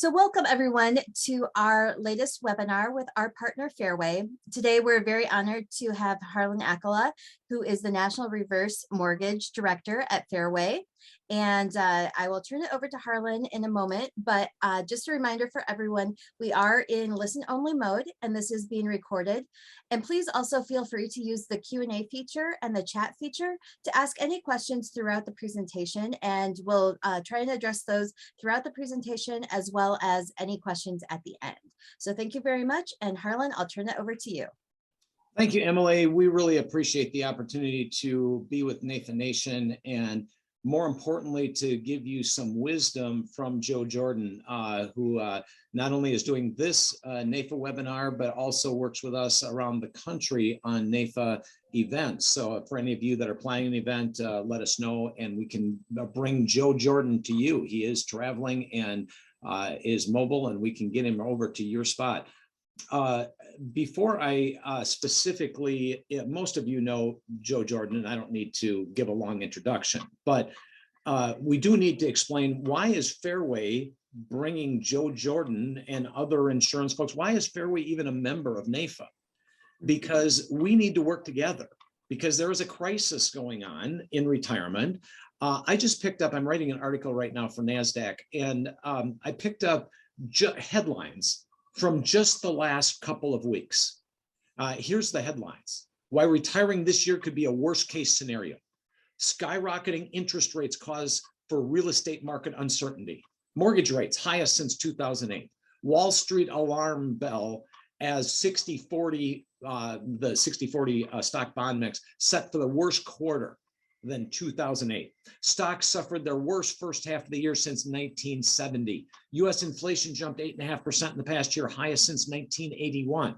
So welcome everyone to our latest webinar with our partner Fairway. Today we're very honored to have Harlan Akala, who is the National Reverse Mortgage Director at Fairway. And I will turn it over to Harlan in a moment, but just a reminder for everyone, we are in listen-only mode and this is being recorded. And please also feel free to use the Q&A feature and the chat feature to ask any questions throughout the presentation, and we'll try and address those throughout the presentation as well as any questions at the end. So thank you very much. And Harlan, I'll turn it over to you. Thank you, Emily. We really appreciate the opportunity to be with NAIFA Nation, and more importantly, to give you some wisdom from Joe Jordan, who not only is doing this NAIFA webinar, but also works with us around the country on NAIFA events. So for any of you that are planning an event, let us know and we can bring Joe Jordan to you. He is traveling and is mobile, and we can get him over to your spot. Before I specifically, most of you know Joe Jordan, and I don't need to give a long introduction, but we do need to explain, why is Fairway bringing Joe Jordan and other insurance folks? Why is Fairway even a member of NAIFA? Because we need to work together, because there is a crisis going on in retirement. I just picked up, I'm writing an article right now for NASDAQ, and I picked up headlines from just the last couple of weeks. Here's the headlines. Why retiring this year could be a worst case scenario. Skyrocketing interest rates cause for real estate market uncertainty. Mortgage rates highest since 2008. Wall Street alarm bell as 60-40, the 60-40 stock bond mix set for the worst quarter than 2008. Stocks suffered their worst first half of the year since 1970. US inflation jumped 8.5% in the past year, highest since 1981.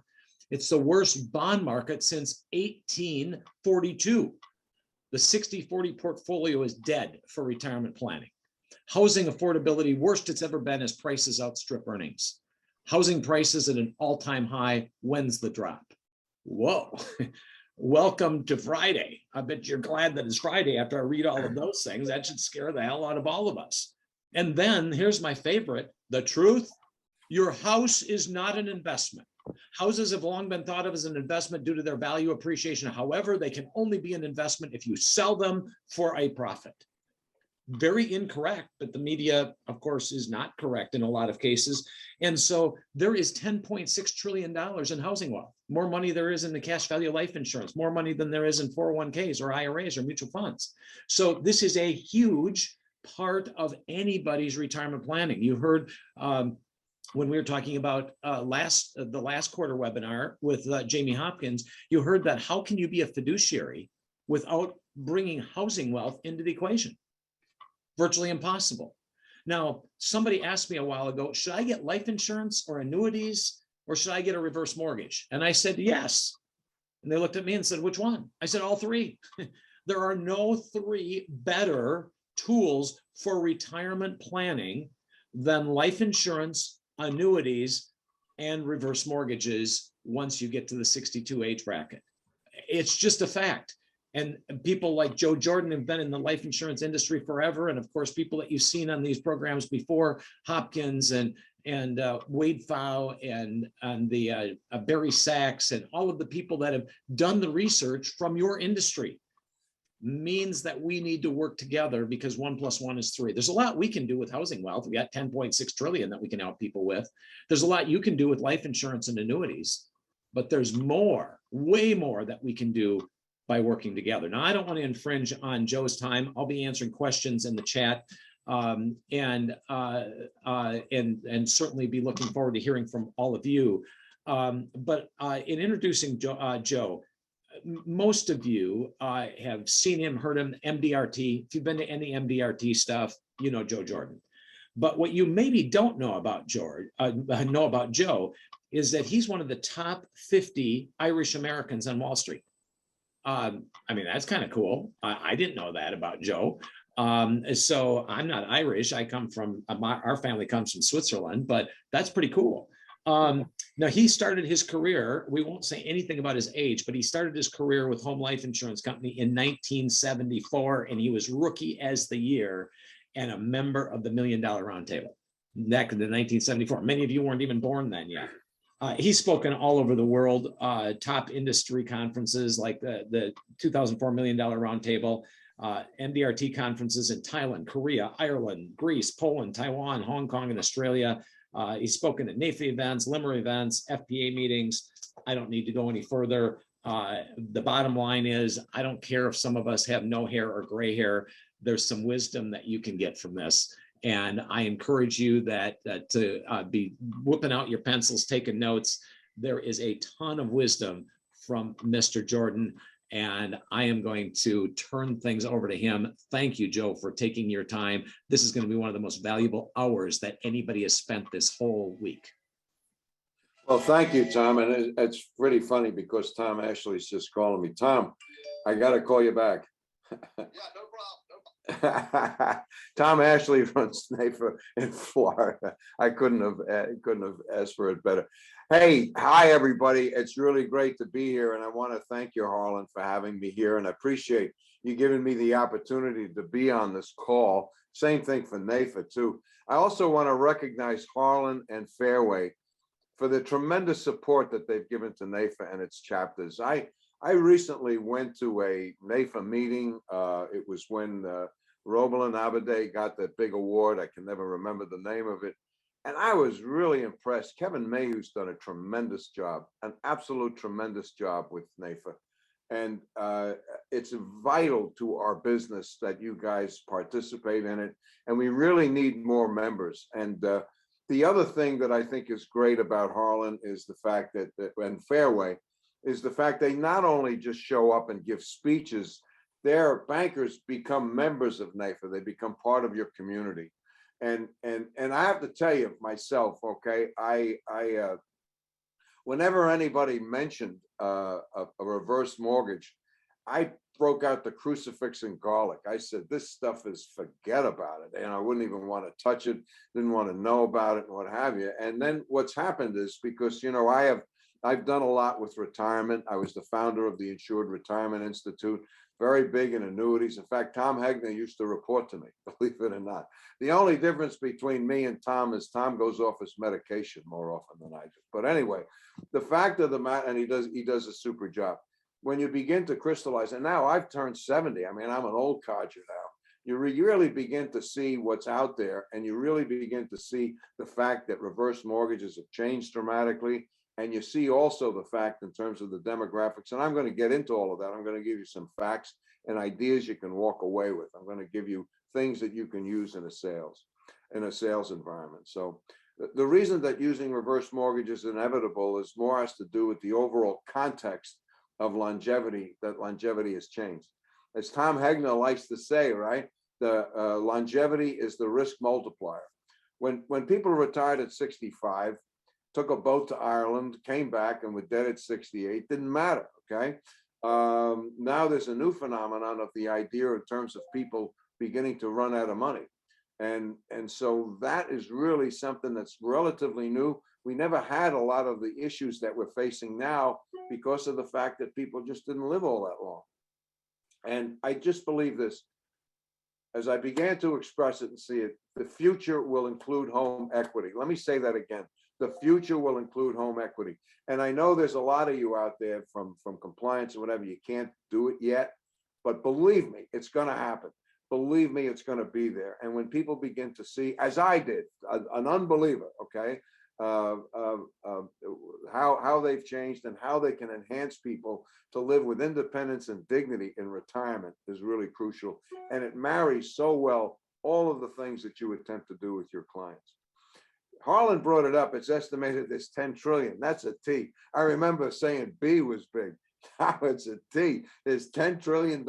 It's the worst bond market since 1842. The 60-40 portfolio is dead for retirement planning. Housing affordability, worst it's ever been as prices outstrip earnings. Housing prices at an all-time high. When's the drop? Whoa. Welcome to Friday. I bet you're glad that it's Friday after I read all of those things. That should scare the hell out of all of us. And then here's my favorite, the truth. Your house is not an investment. Houses have long been thought of as an investment due to their value appreciation. However, they can only be an investment if you sell them for a profit. Very incorrect, but the media, of course, is not correct in a lot of cases. And so there is $10.6 trillion in housing wealth, more money there is in the cash value life insurance, more money than there is in 401ks or IRAs or mutual funds. So this is a huge part of anybody's retirement planning. You heard when we were talking about the last quarter webinar with Jamie Hopkins, you heard that how can you be a fiduciary without bringing housing wealth into the equation? Virtually impossible. Now, somebody asked me a while ago, should I get life insurance or annuities, or should I get a reverse mortgage? And I said, yes. And they looked at me and said, which one? I said, all three. There are no three better tools for retirement planning than life insurance, annuities, and reverse mortgages once you get to the 62 age bracket. It's just a fact. And people like Joe Jordan have been in the life insurance industry forever. And of course, people that you've seen on these programs before, Hopkins and Wade Pfau and the Barry Sachs and all of the people that have done the research from your industry, means that we need to work together, because 1 + 1 is 3. There's a lot we can do with housing wealth. We got 10.6 trillion that we can help people with. There's a lot you can do with life insurance and annuities, but there's more, way more that we can do by working together. Now, I don't want to infringe on Joe's time. I'll be answering questions in the chat, and certainly be looking forward to hearing from all of you. But in introducing Joe, most of you have seen him, heard him, MDRT. If you've been to any MDRT stuff, you know Joe Jordan. But what you maybe don't know about Joe is that he's one of the top 50 Irish Americans on Wall Street. I mean, that's kind of cool. I didn't know that about Joe. So I'm not Irish. I come from, our family comes from Switzerland, but that's pretty cool. Now, he started his career, we won't say anything about his age, but he started his career with Home Life Insurance Company in 1974, and he was rookie as the year and a member of the $1 Million Roundtable. back in 1974. Many of you weren't even born then yet. He's spoken all over the world, top industry conferences like the $2,004 million roundtable, MDRT conferences in Thailand, Korea, Ireland, Greece, Poland, Taiwan, Hong Kong, and Australia. He's spoken at NAFE events, LIMR events, FPA meetings. I don't need to go any further. The bottom line is, I don't care if some of us have no hair or gray hair. There's some wisdom that you can get from this. And I encourage you that to be whipping out your pencils, taking notes. There is a ton of wisdom from Mr. Jordan, and I am going to turn things over to him. Thank you, Joe, for taking your time. This is going to be one of the most valuable hours that anybody has spent this whole week. Well, thank you, Tom. And it's pretty funny because Tom Ashley's just calling me. Tom, I got to call you back. Yeah, no problem. Tom Ashley runs NAFA in Florida. I couldn't have asked for it better. Hey, hi everybody. It's really great to be here, and I want to thank you, Harlan, for having me here, and I appreciate you giving me the opportunity to be on this call. Same thing for NAFA too. I also want to recognize Harlan and Fairway for the tremendous support that they've given to NAFA and its chapters. I recently went to a NAFA meeting. It was when Roland Abade got that big award. I can never remember the name of it. And I was really impressed. Kevin Mayhew's done a tremendous job, an absolute tremendous job with NAFA. And it's vital to our business that you guys participate in it. And we really need more members. And the other thing that I think is great about Harlan is the fact that, and Fairway, is the fact they not only just show up and give speeches, their bankers become members of NAFA. They become part of your community. And I have to tell you myself, okay, whenever anybody mentioned a reverse mortgage, I broke out the crucifix and garlic. I said, this stuff is, forget about it. And I wouldn't even want to touch it, didn't want to know about it and what have you. And then what's happened is, because, you know, I've done a lot with retirement. I was the founder of the Insured Retirement Institute, very big in annuities. In fact, Tom Hegner used to report to me, believe it or not. The only difference between me and Tom is Tom goes off his medication more often than I do. But anyway, the fact of the matter, and he does a super job. When you begin to crystallize, and now I've turned 70. I mean, I'm an old codger now. You really begin to see what's out there, and you really begin to see the fact that reverse mortgages have changed dramatically. And you see also the fact in terms of the demographics, and I'm going to get into all of that. I'm going to give you some facts and ideas you can walk away with. I'm going to give you things that you can use in a sales environment. So the reason that using reverse mortgage is inevitable is more has to do with the overall context of longevity, that longevity has changed. As Tom Hegner likes to say, right, the longevity is the risk multiplier. When people retired at 65, took a boat to Ireland, came back and were dead at 68, didn't matter, okay? Now there's a new phenomenon of the idea in terms of people beginning to run out of money. And so that is really something that's relatively new. We never had a lot of the issues that we're facing now because of the fact that people just didn't live all that long. And I just believe this, as I began to express it and see it, the future will include home equity. Let me say that again. The future will include home equity. And I know there's a lot of you out there from compliance or whatever, you can't do it yet, but believe me, it's going to happen. Believe me, it's going to be there. And when people begin to see, as I did, an unbeliever, okay, how they've changed and how they can enhance people to live with independence and dignity in retirement is really crucial. And it marries so well all of the things that you attempt to do with your clients. Harlan brought it up. It's estimated there's 10 trillion. That's a T. I remember saying B was big. Now it's a T. There's $10 trillion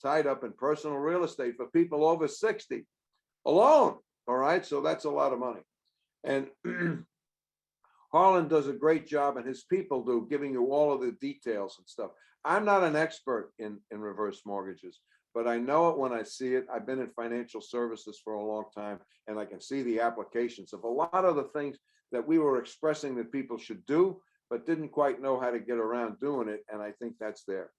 tied up in personal real estate for people over 60 alone. All right. So that's a lot of money. And Harlan does a great job, and his people do, giving you all of the details and stuff. I'm not an expert in reverse mortgages, but I know it when I see it. I've been in financial services for a long time, and I can see the applications of a lot of the things that we were expressing that people should do, but didn't quite know how to get around doing it. And I think that's there.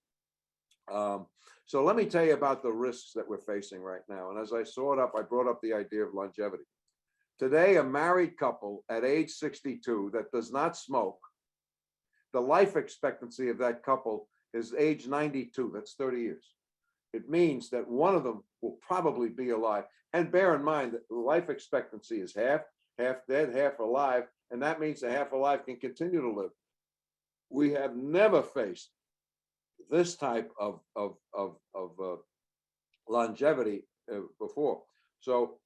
So let me tell you about the risks that we're facing right now. And as I saw it up, I brought up the idea of longevity. Today, a married couple at age 62 that does not smoke, the life expectancy of that couple is age 92. That's 30 years. It means that one of them will probably be alive. And bear in mind that life expectancy is half dead, half alive. And that means the half alive can continue to live. We have never faced this type of longevity before. So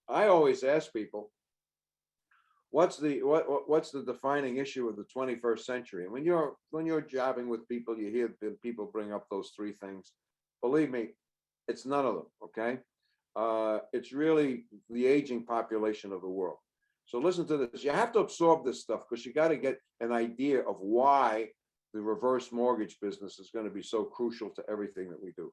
I always ask people, what's the defining issue of the 21st century? And when you're jobbing with people, you hear people bring up those three things. Believe me, it's none of them. Okay, it's really the aging population of the world. So listen to this. You have to absorb this stuff because you got to get an idea of why the reverse mortgage business is going to be so crucial to everything that we do.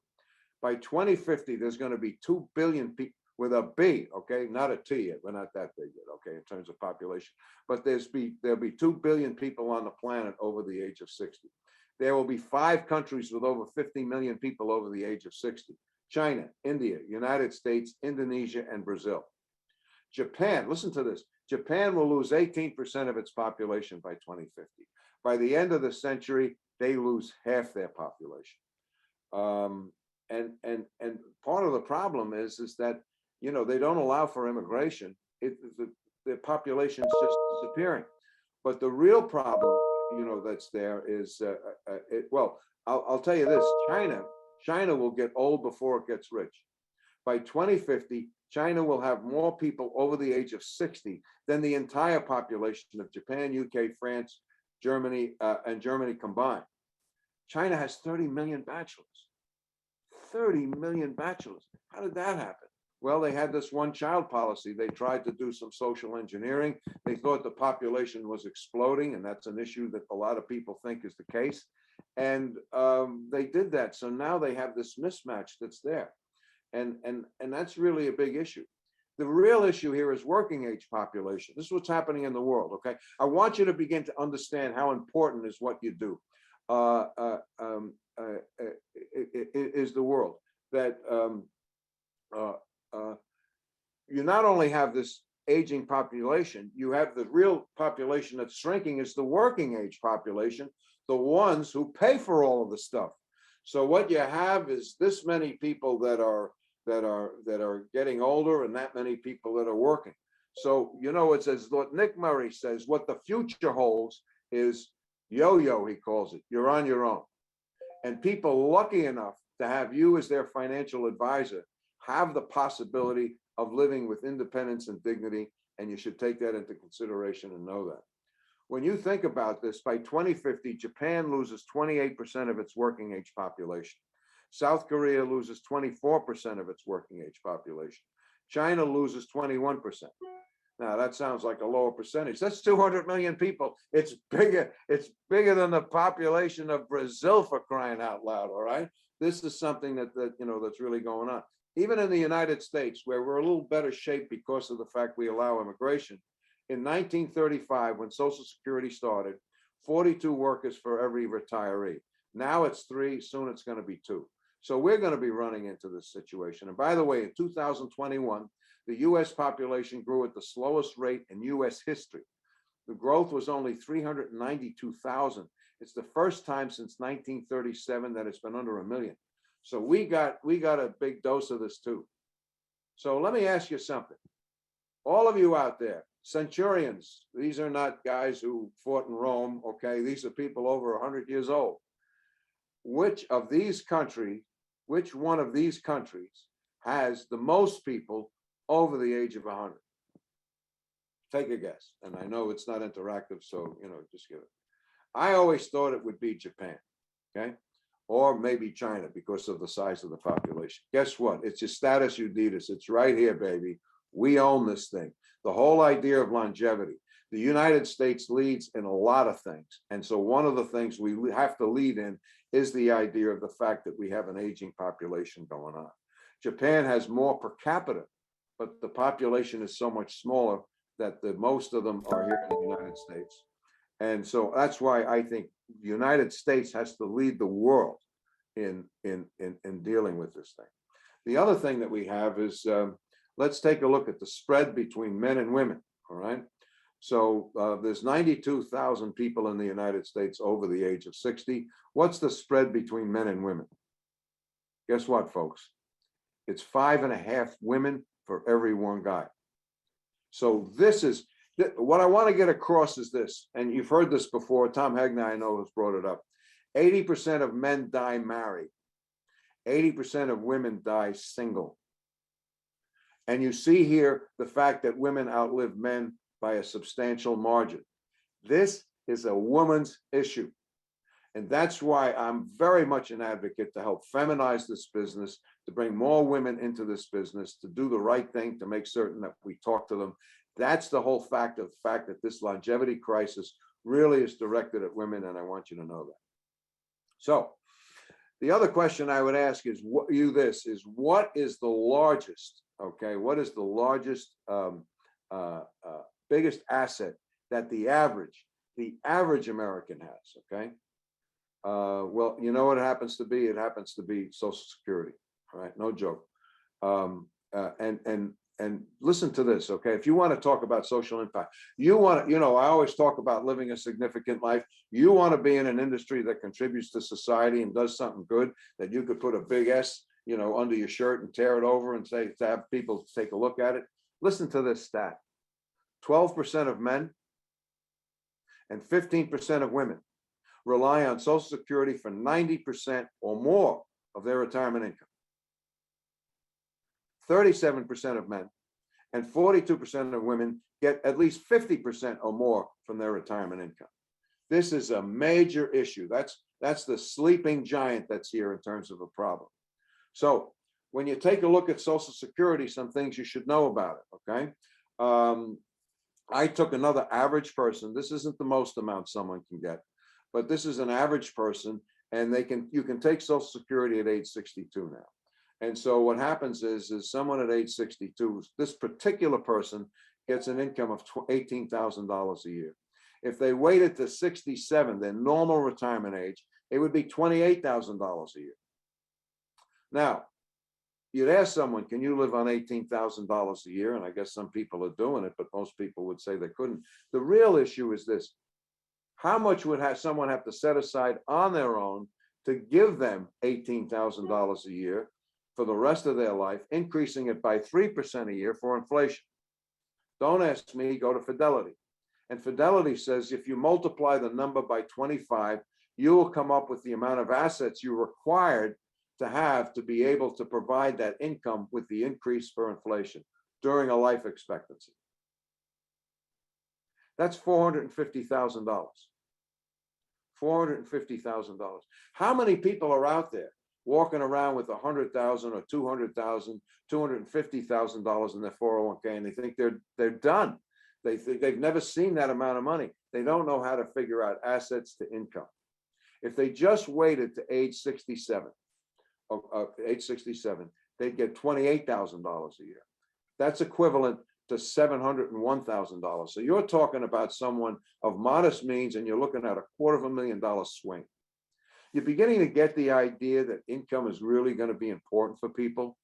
By 2050, there's going to be 2 billion people with a B, okay, not a T yet. We're not that big yet, okay, in terms of population. But there'll be 2 billion people on the planet over the age of 60. There will be 5 countries with over 50 million people over the age of 60. China, India, United States, Indonesia, and Brazil. Japan, listen to this. Japan will lose 18% of its population by 2050. By the end of the century, they lose half their population. And part of the problem is that, you know, they don't allow for immigration. The population is just disappearing. But the real problem, you know, that's there is, well, I'll tell you this, China will get old before it gets rich. By 2050, China will have more people over the age of 60 than the entire population of Japan, UK, France, Germany, and Germany combined. China has 30 million bachelors. 30 million bachelors. How did that happen? Well, they had this one-child policy. They tried to do some social engineering. They thought the population was exploding, and that's an issue that a lot of people think is the case. And they did that. So now they have this mismatch that's there. And that's really a big issue. The real issue here is working age population. This is what's happening in the world, okay? I want you to begin to understand how important is what you do. Is the world that you not only have this aging population, you have the real population that's shrinking is the working age population, the ones who pay for all of the stuff. So what you have is this many people that are getting older and that many people that are working. So, you know, it says what Nick Murray says, what the future holds is yo-yo, he calls it. You're on your own. And people lucky enough to have you as their financial advisor have the possibility of living with independence and dignity, and you should take that into consideration and know that. When you think about this, by 2050, Japan loses 28% of its working age population. South Korea loses 24% of its working age population. China loses 21%. Now that sounds like a lower percentage. That's 200 million people. It's bigger than the population of Brazil, for crying out loud. All right. This is something that you know that's really going on. Even in the United States, where we're a little better shape because of the fact we allow immigration. In 1935, when Social Security started, 42 workers for every retiree. Now it's 3, soon it's going to be 2. So we're going to be running into this situation. And by the way, in 2021, the US population grew at the slowest rate in US history. The growth was only 392,000. It's the first time since 1937 that it's been under 1 million. So we got a big dose of this too. So let me ask you something. All of you out there, centurions, these are not guys who fought in Rome, okay? These are people over 100 years old. Which one of these countries has the most people over the age of 100? Take a guess. And I know it's not interactive, so, you know, just give it. I always thought it would be Japan, okay? Or maybe China because of the size of the population. Guess what? It's your status Unitas. It's right here, baby. We own this thing. The whole idea of longevity. The United States leads in a lot of things. And so one of the things we have to lead in is the idea of the fact that we have an aging population going on. Japan has more per capita, but the population is so much smaller that most of them are here in the United States. And so that's why I think the United States has to lead the world in dealing with this thing. The other thing that we have is let's take a look at the spread between men and women, all right? So there's 92,000 people in the United States over the age of 60. What's the spread between men and women? Guess what, folks? It's 5.5 women for every one guy. So this is, what I want to get across is this, and you've heard this before, Tom Hegna, I know, has brought it up. 80% of men die married. 80% of women die single. And you see here the fact that women outlive men by a substantial margin. This is a woman's issue. And that's why I'm very much an advocate to help feminize this business, to bring more women into this business, to do the right thing, to make certain that we talk to them. That's the whole fact that this longevity crisis really is directed at women, and I want you to know that. So the other question I would ask is what is the largest, okay, what is the largest, biggest asset that the average American has, okay? Well, you know what it happens to be? It happens to be Social Security, all right? No joke. And listen to this, okay? If you want to talk about social impact, I always talk about living a significant life. You want to be in an industry that contributes to society and does something good, that you could put a big S, under your shirt and tear it over and say, to have people take a look at it. Listen to this stat. 12% of men and 15% of women rely on Social Security for 90% or more of their retirement income. 37% of men and 42% of women get at least 50% or more from their retirement income. This is a major issue. That's the sleeping giant that's here in terms of a problem. So when you take a look at Social Security, some things you should know about it, okay? I took another average person. This isn't the most amount someone can get, but this is an average person, and you can take Social Security at age 62 now. And so what happens is someone at age 62, this particular person gets an income of $18,000 a year. If they waited to 67, their normal retirement age, it would be $28,000 a year. Now, you'd ask someone, can you live on $18,000 a year? And I guess some people are doing it, but most people would say they couldn't. The real issue is this. How much would someone have to set aside on their own to give them $18,000 a year for the rest of their life, increasing it by 3% a year for inflation? Don't ask me, go to Fidelity. And Fidelity says if you multiply the number by 25, you will come up with the amount of assets you required to have to be able to provide that income with the increase for inflation during a life expectancy. That's $450,000. $450,000. How many people are out there walking around with $100,000 or $200,000, $250,000 in their 401k, and they think they're done? They think they've never seen that amount of money. They don't know how to figure out assets to income. If they just waited to age 67, they'd get $28,000 a year. That's equivalent to $701,000. So you're talking about someone of modest means, and you're looking at a $250,000 swing. You're beginning to get the idea that income is really going to be important for people.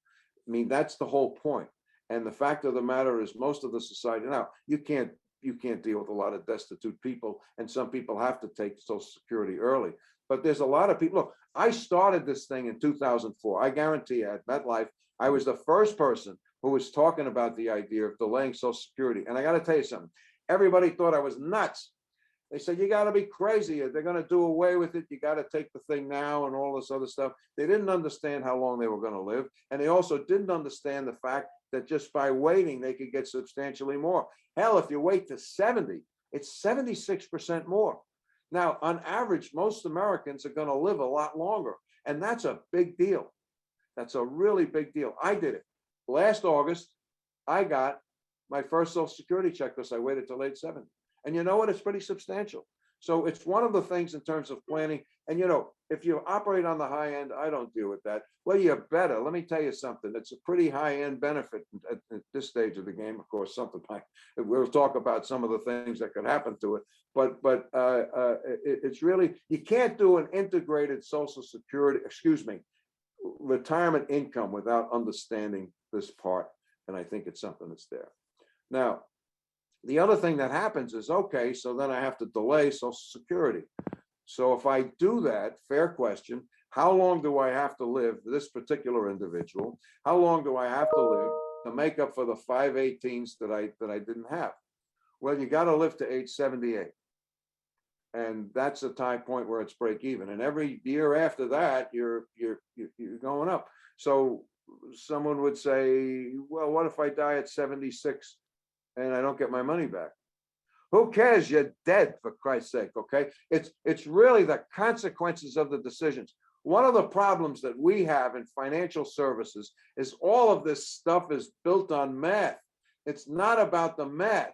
I mean, that's the whole point. And the fact of the matter is, most of the society now, you can't deal with a lot of destitute people, and some people have to take Social Security early. But there's a lot of people. Look, I started this thing in 2004. I guarantee you, at MetLife, I was the first person who was talking about the idea of delaying Social Security. And I got to tell you something. Everybody thought I was nuts. They said, you got to be crazy. They're going to do away with it. You got to take the thing now and all this other stuff. They didn't understand how long they were going to live. And they also didn't understand the fact that just by waiting, they could get substantially more. Hell, if you wait to 70, it's 76% more. Now, on average, most Americans are going to live a lot longer. And that's a big deal. That's a really big deal. I did it. Last August, I got my first Social Security check because I waited till age 70. And you know what? It's pretty substantial. So it's one of the things in terms of planning. And, if you operate on the high end, I don't deal with that. Well, you're better. Let me tell you something. It's a pretty high end benefit at this stage of the game. Of course, something like we'll talk about some of the things that could happen to it. But it's really, you can't do an integrated Social Security, retirement income without understanding this part. And I think it's something that's there. Now, the other thing that happens is, okay, so then I have to delay Social Security. So if I do that, fair question, how long do I have to live, this particular individual, how long do I have to live to make up for the 5/18ths that I didn't have? Well, you got to live to age 78. And that's a time point where it's break even. And every year after that, you're going up. So someone would say, well, what if I die at 76 and I don't get my money back? Who cares? You're dead, for Christ's sake. Okay. It's really the consequences of the decisions. One of the problems that we have in financial services is all of this stuff is built on math. It's not about the math.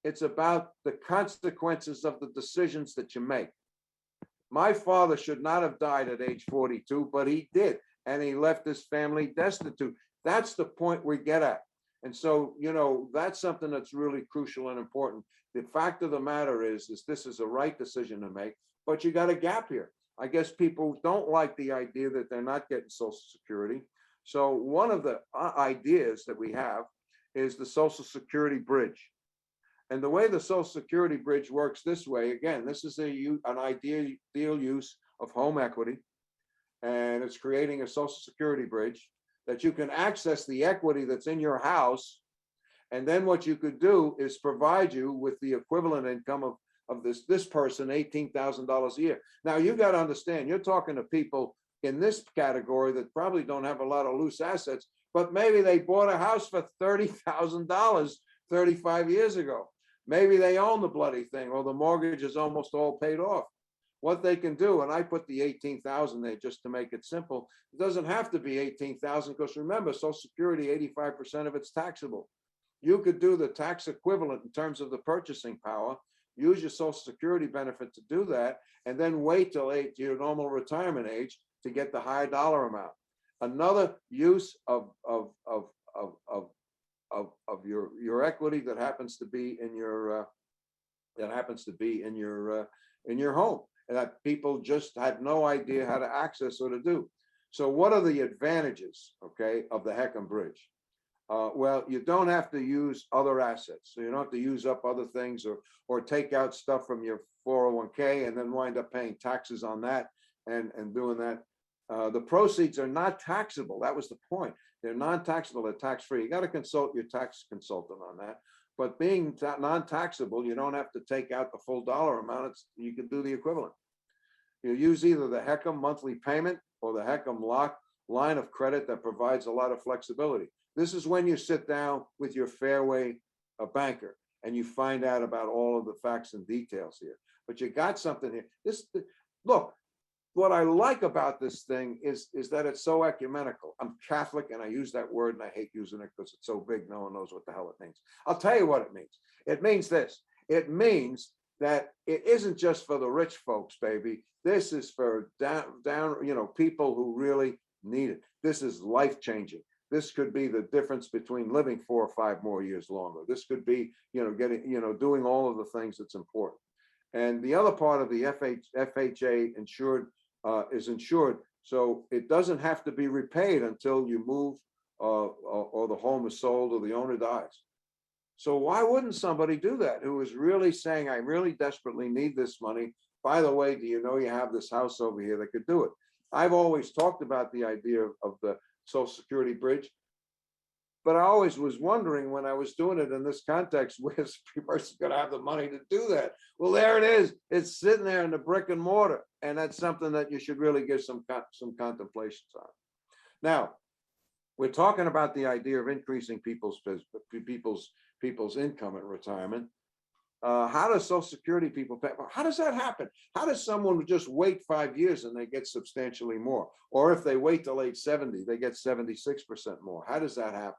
It's about the consequences of the decisions that you make. My father should not have died at age 42, but he did. And he left his family destitute. That's the point we get at. And so, that's something that's really crucial and important. The fact of the matter is this is a right decision to make, but you got a gap here. I guess people don't like the idea that they're not getting Social Security. So one of the ideas that we have is the Social Security bridge. And the way the Social Security bridge works this way, again, this is an ideal use of home equity. And it's creating a Social Security bridge that you can access the equity that's in your house. And then what you could do is provide you with the equivalent income of this person, $18,000 a year. Now, you got to understand, you're talking to people in this category that probably don't have a lot of loose assets, but maybe they bought a house for $30,000 35 years ago. Maybe they own the bloody thing, or the mortgage is almost all paid off. What they can do, and I put the 18,000 there just to make it simple. It doesn't have to be 18,000 because remember, Social Security, 85% of it's taxable. You could do the tax equivalent in terms of the purchasing power, use your Social Security benefit to do that, and then wait till your normal retirement age to get the high dollar amount. Another use of your equity that happens to be in your home, and that people just had no idea how to access or to do. So what are the advantages, okay, of the HECM bridge? Well, you don't have to use other assets. So you don't have to use up other things or take out stuff from your 401k and then wind up paying taxes on that and doing that. The proceeds are not taxable. That was the point. They're non-taxable, they're tax-free. You got to consult your tax consultant on that. But being non-taxable, you don't have to take out the full dollar amount. You can do the equivalent. You use either the HECM monthly payment or the HECM lock line of credit that provides a lot of flexibility. This is when you sit down with your Fairway banker and you find out about all of the facts and details here. But you got something here. Look, what I like about this thing is that it's so ecumenical. I'm Catholic and I use that word and I hate using it because it's so big, no one knows what the hell it means. I'll tell you what it means. It means this. It means that it isn't just for the rich folks, baby. This is for down, people who really need it. This is life-changing. This could be the difference between living 4 or 5 more years longer. This could be, doing all of the things that's important. And the other part of the FHA insured is insured, so it doesn't have to be repaid until you move or the home is sold or the owner dies. So why wouldn't somebody do that who is really saying, I really desperately need this money? By the way, do you know you have this house over here that could do it? I've always talked about the idea of the Social Security bridge, but I always was wondering when I was doing it in this context, where's the person going to have the money to do that? Well, there it is. It's sitting there in the brick and mortar, and that's something that you should really give some contemplations on. Now, we're talking about the idea of increasing people's income at retirement. How does Social Security people pay? How does that happen? How does someone just wait 5 years and they get substantially more? Or if they wait till age 70, they get 76% more. How does that happen?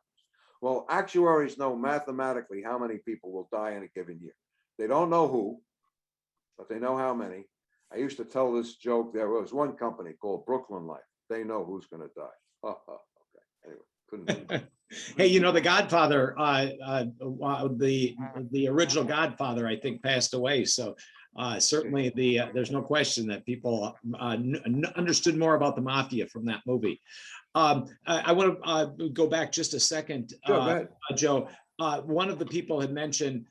Well, actuaries know mathematically how many people will die in a given year. They don't know who, but they know how many. I used to tell this joke. There was one company called Brooklyn Life. They know who's going to die. Okay. Anyway, couldn't do that. Hey, the Godfather, the original Godfather, I think, passed away. So Certainly, there's no question that people understood more about the mafia from that movie. I want to go back just a second, Sure, go ahead. Joe. One of the people had mentioned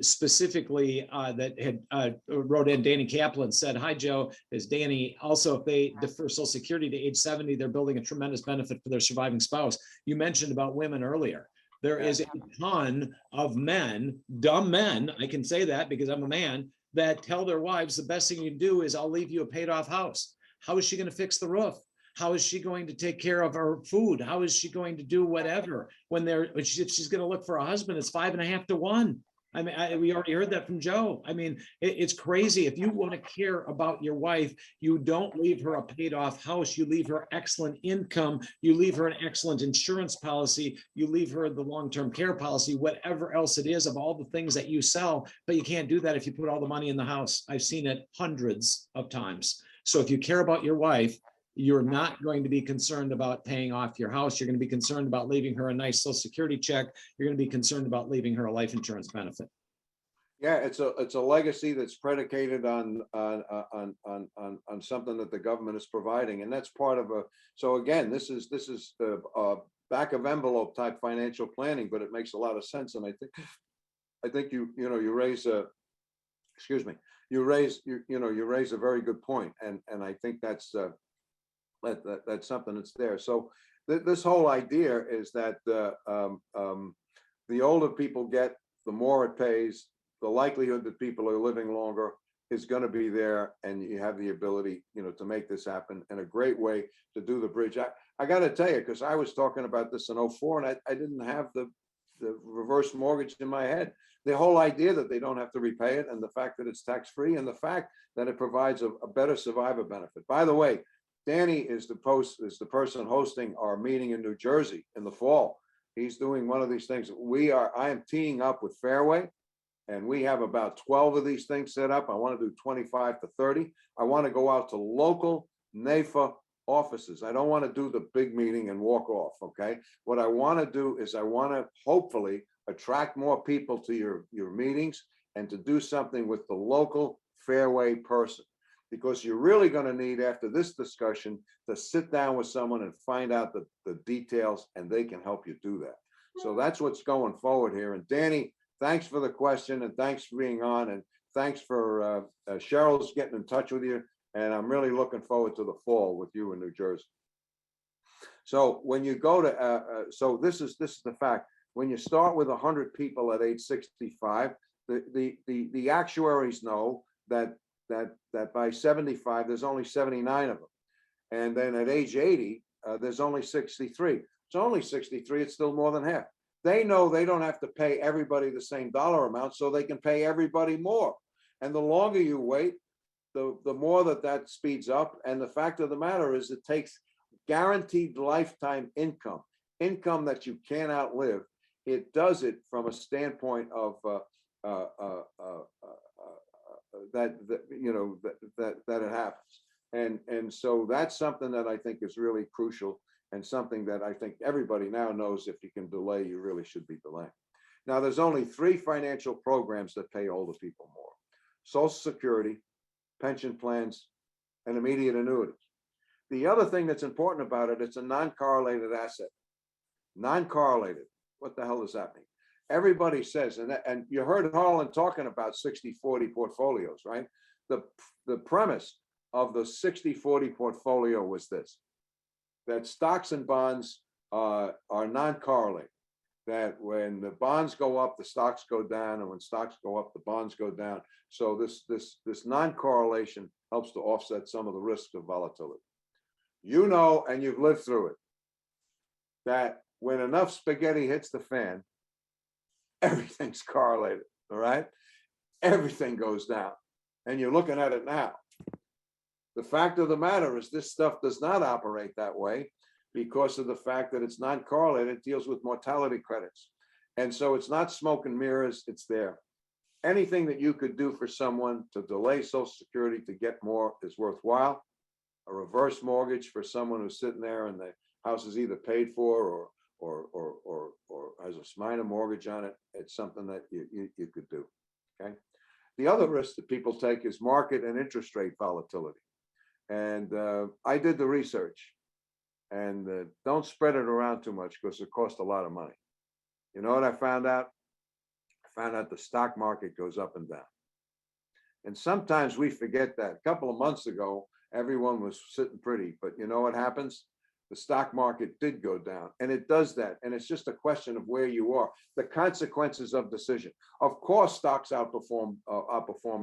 specifically that had wrote in, Danny Kaplan said, "Hi, Joe, is Danny. Also, if they defer Social Security to age 70, they're building a tremendous benefit for their surviving spouse." You mentioned about women earlier. There is a ton of men, dumb men, I can say that because I'm a man, that tell their wives the best thing you can do is I'll leave you a paid off house. How is she going to fix the roof? How is she going to take care of her food? How is she going to do whatever when she's going to look for a husband? It's 5.5 to 1. I mean, we already heard that from Joe. I mean, it's crazy. If you want to care about your wife, you don't leave her a paid off house. You leave her excellent income. You leave her an excellent insurance policy. You leave her the long-term care policy, whatever else it is of all the things that you sell. But you can't do that if you put all the money in the house. I've seen it hundreds of times. So if you care about your wife, you're not going to be concerned about paying off your house. You're going to be concerned about leaving her a nice Social Security check. You're going to be concerned about leaving her a life insurance benefit. Yeah, it's a legacy that's predicated on something that the government is providing, and that's part of a. So again, this is back of envelope type financial planning, but it makes a lot of sense, and I think you raise a, excuse me, you raise a very good point, and I think that's something that's there. So this whole idea is that the older people get, the more it pays, the likelihood that people are living longer is going to be there, and you have the ability, to make this happen, and a great way to do the bridge. I got to tell you, because I was talking about this in 2004, and I didn't have the reverse mortgage in my head. The whole idea that they don't have to repay it, and the fact that it's tax-free, and the fact that it provides a better survivor benefit. By the way, Danny is the person hosting our meeting in New Jersey in the fall. He's doing one of these things. I am teeing up with Fairway, and we have about 12 of these things set up. I want to do 25 to 30. I want to go out to local NAIFA offices. I don't want to do the big meeting and walk off, okay? What I want to do is I want to hopefully attract more people to your meetings and to do something with the local Fairway person. Because you're really going to need, after this discussion, to sit down with someone and find out the details, and they can help you do that. So that's what's going forward here. And Danny, thanks for the question, and thanks for being on, and thanks for Cheryl's getting in touch with you. And I'm really looking forward to the fall with you in New Jersey. So when you go to, so this is the fact. When you start with 100 people at age 65, the actuaries know that by 75, there's only 79 of them. And then at age 80, there's only 63. It's only 63, it's still more than half. They know they don't have to pay everybody the same dollar amount, so they can pay everybody more. And the longer you wait, the more that speeds up. And the fact of the matter is, it takes guaranteed lifetime income that you can't outlive. It does it from a standpoint of that it happens, and so that's something that I think is really crucial, and something that I think everybody now knows. If you can delay, you really should be delaying. Now, there's only 3 financial programs that pay older people more: Social Security, pension plans, and immediate annuities. The other thing that's important about it, it's a non-correlated asset. Non-correlated. What the hell does that mean? Everybody says, and you heard Harlan talking about 60-40 portfolios, right? The premise of the 60-40 portfolio was this: that stocks and bonds are non-correlated. That when the bonds go up, the stocks go down, and when stocks go up, the bonds go down. So this non-correlation helps to offset some of the risks of volatility. You know, and you've lived through it, that when enough spaghetti hits the fan, everything's correlated, all right? Everything goes down, and you're looking at it now. The fact of the matter is, this stuff does not operate that way because of the fact that it's not correlated. It deals with mortality credits. And so it's not smoke and mirrors, it's there. Anything that you could do for someone to delay Social Security to get more is worthwhile. A reverse mortgage for someone who's sitting there and the house is either paid for or has a minor mortgage on it, it's something that you could do, okay? The other risk that people take is market and interest rate volatility. And I did the research, and don't spread it around too much because it costs a lot of money. You know what I found out? I found out the stock market goes up and down. And sometimes we forget that. A couple of months ago, everyone was sitting pretty, but you know what happens? The stock market did go down, and it does that. And it's just a question of where you are, the consequences of decision. Of course, stocks outperform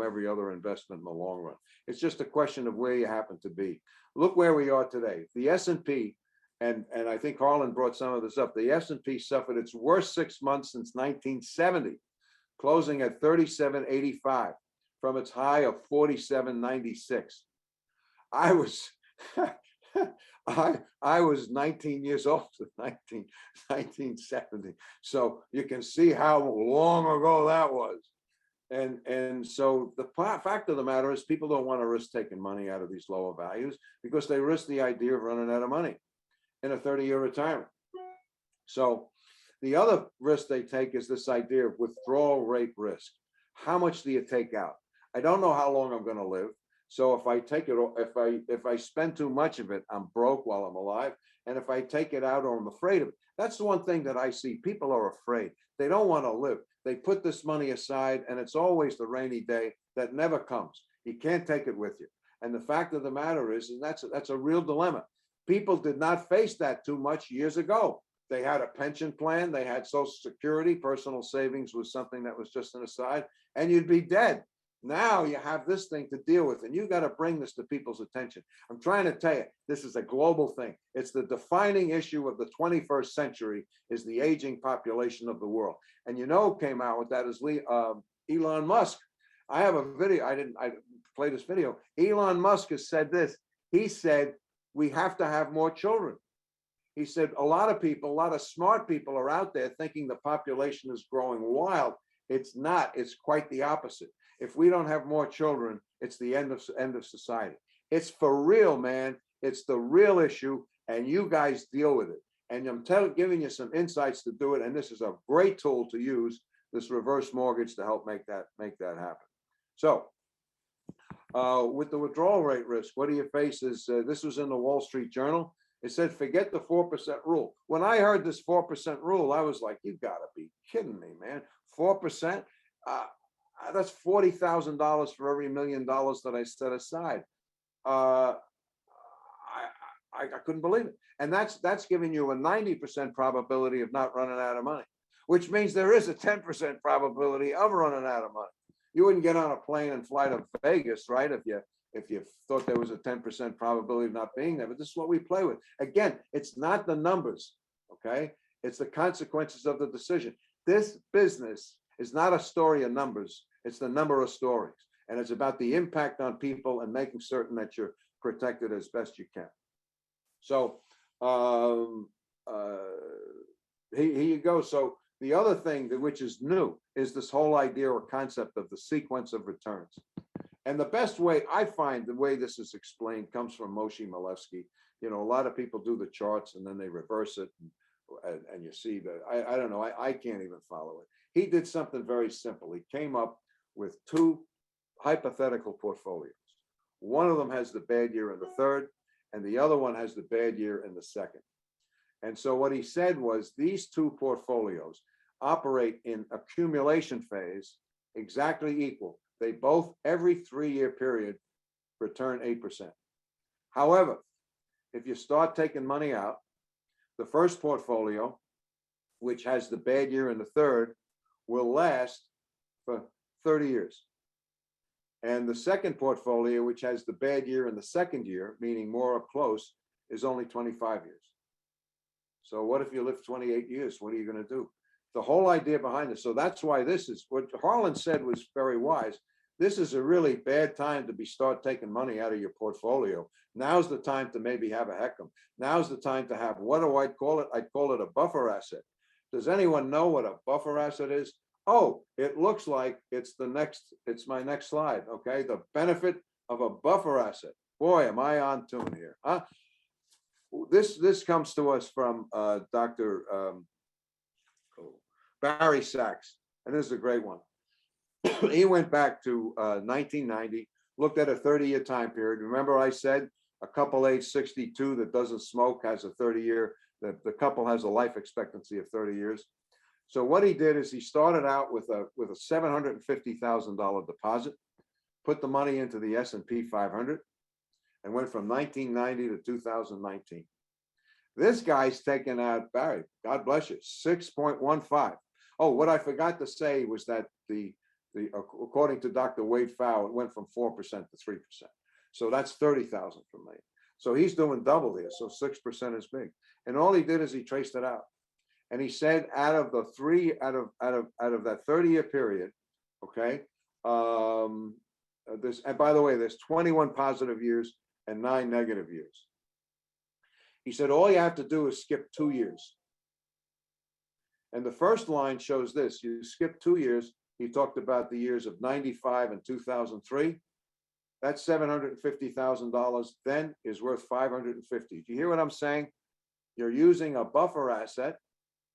every other investment in the long run. It's just a question of where you happen to be. Look where we are today. The S&P, and I think Harlan brought some of this up, the S&P suffered its worst 6 months since 1970, closing at 37.85 from its high of 47.96. I was I was 19 years old in 1970. So you can see how long ago that was. And so the fact of the matter is people don't want to risk taking money out of these lower values because they risk the idea of running out of money in a 30-year retirement. So the other risk they take is this idea of withdrawal rate risk. How much do you take out? I don't know how long I'm going to live. So if I take it, if I spend too much of it, I'm broke while I'm alive. And if I take it out or I'm afraid of it, that's the one thing that I see. People are afraid. They don't want to live. They put this money aside, and it's always the rainy day that never comes. You can't take it with you. And the fact of the matter is, and that's a real dilemma. People did not face that too much years ago. They had a pension plan. They had Social Security. Personal savings was something that was just an aside, and you'd be dead. Now you have this thing to deal with, and you got to bring this to people's attention. I'm trying to tell you, this is a global thing. It's the defining issue of the 21st century is the aging population of the world. And you know, who came out with that is Elon Musk. I have a video. I play this video. Elon Musk has said this. He said, we have to have more children. He said, a lot of people, a lot of smart people are out there thinking the population is growing wild. It's not. It's quite the opposite. If we don't have more children, it's the end of society. It's for real, man. It's the real issue, and you guys deal with it. And I'm giving you some insights to do it. And this is a great tool to use, this reverse mortgage, to help make that happen. So with the withdrawal rate risk, what do you face is, this was in the Wall Street Journal. It said, forget the 4% rule. When I heard this 4% rule, I was like, you gotta be kidding me, man. 4%? That's $40,000 for every $1 million that I set aside. I couldn't believe it. And that's giving you a 90% probability of not running out of money, which means there is a 10% probability of running out of money. You wouldn't get on a plane and fly to Vegas, right? If you thought there was a 10% probability of not being there, but this is what we play with. Again, it's not the numbers, okay? It's the consequences of the decision. This business is not a story of numbers. It's the number of stories, and it's about the impact on people and making certain that you're protected as best you can. So here you go. So the other thing which is new is this whole idea or concept of the sequence of returns. And the best way I find, the way this is explained, comes from Moshe Milevsky. You know, a lot of people do the charts and then they reverse it, and you see that I don't know. I can't even follow it. He did something very simple. He came up with two hypothetical portfolios. One of them has the bad year in the third, and the other one has the bad year in the second. And so what he said was these two portfolios operate in accumulation phase exactly equal. They both, every 3-year period, return 8%. However, if you start taking money out, the first portfolio, which has the bad year in the third, will last for 30 years. And the second portfolio, which has the bad year in the second year, meaning more up close, is only 25 years. So what if you live 28 years? What are you going to do? The whole idea behind it. So that's why this is what Harlan said was very wise. This is a really bad time to start taking money out of your portfolio. Now's the time to maybe have a heck 'em. Now's the time to have, what do I call it? I'd call it a buffer asset. Does anyone know what a buffer asset is? Oh, it looks like it's my next slide. Okay. The benefit of a buffer asset. Boy, am I on tune here. Huh? This comes to us from Dr. Barry Sachs, and this is a great one. He went back to 1990, looked at a 30-year time period. Remember I said a couple age 62 that doesn't smoke has a 30-year, the couple has a life expectancy of 30 years. So what he did is he started out with a $750,000 deposit, put the money into the S&P 500, and went from 1990 to 2019. This guy's taken out, Barry, God bless you, 6.15. Oh, what I forgot to say was that according to Dr. Wade Pfau, it went from 4% to 3%. So that's 30,000 per million. So he's doing double here. So 6% is big. And all he did is he traced it out. And he said out of that 30-year period, okay, and by the way, there's 21 positive years and 9 negative years. He said, all you have to do is skip 2 years. And the first line shows this, you skip 2 years. He talked about the years of 95 and 2003. That $750,000 then is worth 550. Do you hear what I'm saying? You're using a buffer asset.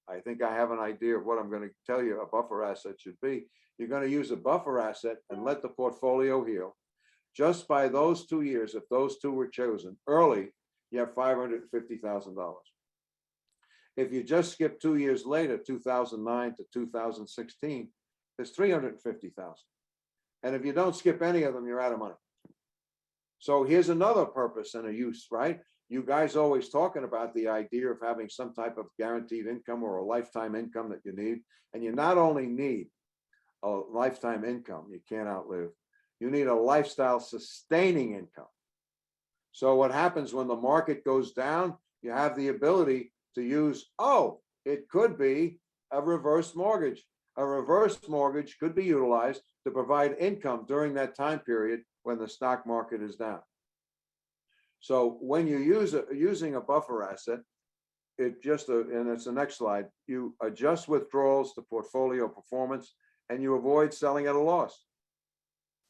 I think I have an idea of what I'm going to tell you a buffer asset should be. You're going to use a buffer asset and let the portfolio heal. Just by those 2 years, if those two were chosen early, you have $550,000. If you just skip 2 years later, 2009 to 2016, there's $350,000. And if you don't skip any of them, you're out of money. So here's another purpose and a use, right? You guys always talking about the idea of having some type of guaranteed income or a lifetime income that you need. And you not only need a lifetime income you can't outlive, you need a lifestyle sustaining income. So what happens when the market goes down, you have the ability to use, oh, it could be a reverse mortgage. A reverse mortgage could be utilized to provide income during that time period when the stock market is down. So when you using a buffer asset, and it's the next slide, you adjust withdrawals to portfolio performance and you avoid selling at a loss.